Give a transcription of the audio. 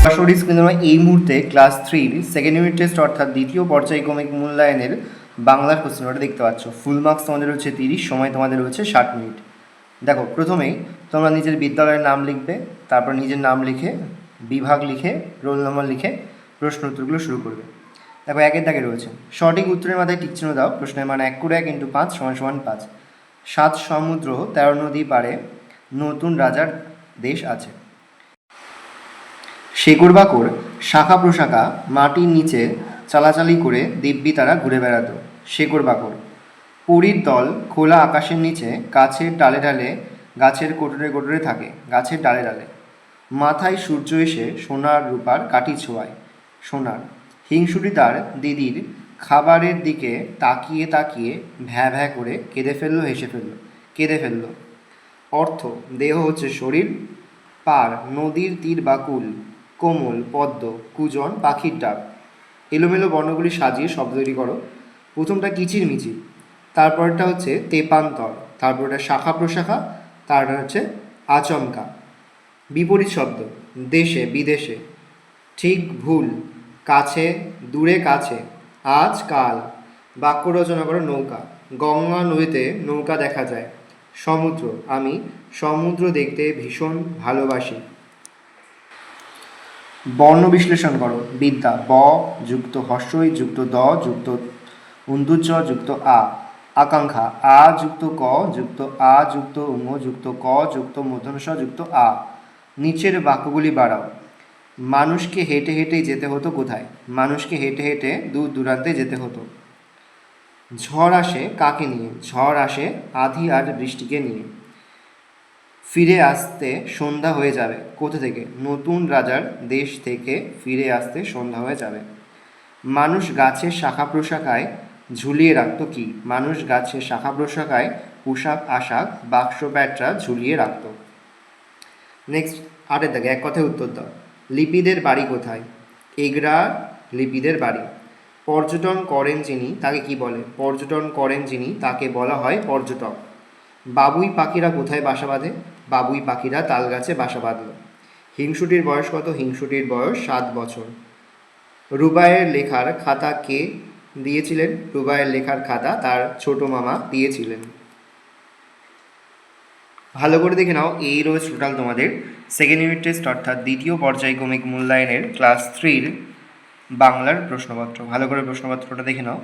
সরাসরি স্ক্রিনে আমরা এই মুহূর্তে ক্লাস 3 সেকেন্ড ইউনিট টেস্ট অর্থাৎ দ্বিতীয় পর্যায়ক্রমিক মূল্যায়নের বাংলার কোশ্চেনটা দেখতে পাচ্ছ। ফুল মার্কস তোমাদের রয়েছে 30, সময় তোমাদের রয়েছে 60 মিনিট। দেখো, প্রথমেই তোমরা নিজের বিদ্যালয়ের নাম লিখবে, তারপর নিজের নাম লিখে, বিভাগ লিখে, রোল নম্বর লিখে প্রশ্ন উত্তরগুলো শুরু করবে। দেখো, একের দাগে রয়েছে সঠিক উত্তরের মাথায় টিক চিহ্ন দাও। প্রশ্নের মান 1 করে 1 × 5 = 5। 7 সমুদ্র 13 নদী পারে নতুন রাজার দেশ আছে। শেকড় বাকড় শাখা প্রশাখা মাটির নিচে চালাচালি করে দিব্যি তারা ঘুরে বেড়াতো। শেকড় বাকড়। পরীর দল খোলা আকাশের নিচে গাছের ডালে ডালে, গাছের কোটরে কোটরে থাকে, গাছের ডালে ডালে। মাথায় সূর্য এসে সোনার রূপার কাঠি ছোঁয়ায়। সোনার। হিংসুটি তার দিদির খাবারের দিকে তাকিয়ে তাকিয়ে ভ্যা ভ্যা করে কেঁদে ফেললো, হেসে ফেললো, কেঁদে ফেললো। অর্থ: দেহ হচ্ছে শরীর, পার নদীর তীর বা কুল, কোমল পদ্ম, কুজন পাখির ডাক। এলোমেলো বর্ণগুলি সাজিয়ে শব্দ তৈরি করো। প্রথমটা কিচিরমিচির, তারপরটা হচ্ছে তেপান্তর, তারপরটা শাখা প্রশাখা, তারপর হচ্ছে আচমকা। বিপরীত শব্দ: দেশে বিদেশে, ঠিক ভুল, কাছে দূরে কাছে, আজ কাল। বাক্য রচনা করো। নৌকা। গঙ্গা নদীতে নৌকা দেখা যায়। সমুদ্র। আমি সমুদ্র দেখতে ভীষণ ভালোবাসি। বর্ণ বিশ্লেষণ করো। বিদ্যা: ব যুক্ত হর্ষই যুক্ত দ যুক্ত উন্দুজ যুক্ত আ। আকাঙ্ক্ষা: আ যুক্ত ক যুক্ত আ যুক্ত উম যুক্ত ক যুক্ত মূর্ধন্য ষ যুক্ত আ। নিচের বাক্যগুলি বাড়াও। মানুষকে হেঁটে হেঁটেই যেতে হতো কোথায়? মানুষকে হেঁটে হেঁটে দূর দূরান্তে যেতে হতো। ঝড় আসে কাকে নিয়ে? ঝড় আসে আঁধি আর বৃষ্টিকে নিয়ে। ফিরে আসতে সন্ধ্যা হয়ে যাবে কোথা থেকে? নতুন রাজার দেশ থেকে ফিরে আসতে সন্ধ্যা হয়ে যাবে। মানুষ গাছের শাখা প্রশাখায় ঝুলিয়ে রাখত কি? মানুষ গাছের শাখা প্রশাখায় পোশাক আশাক বাক্স প্যাটরা ঝুলিয়ে রাখত। নেক্সট, 8 দাগে এক কথায় উত্তর দাও। লিপিদের বাড়ি কোথায়? এগরা লিপিদের বাড়ি। পর্যটন করেন যিনি তাকে কি বলে? পর্যটন করেন যিনি তাকে বলা হয় পর্যটক। বাবুই পাখিরা কোথায় বাসা বাঁধে? বাবুই পাখিরা তাল গাছে বাসা বাঁধল। হিংসুটির বয়স কত? হিংসুটির বয়স 7 বছর। রুবাইয়ের লেখার খাতা কে দিয়েছিলেন? রুবাইয়ের লেখার খাতা তার ছোট মামা দিয়েছিলেন। ভালো করে দেখে নাও, এই রয়েছে টোটাল তোমাদের সেকেন্ড ইউনিট টেস্ট অর্থাৎ দ্বিতীয় পর্যায়ক্রমিক মূল্যায়নের ক্লাস 3 বাংলার প্রশ্নপত্র। ভালো করে প্রশ্নপত্রটা দেখে নাও।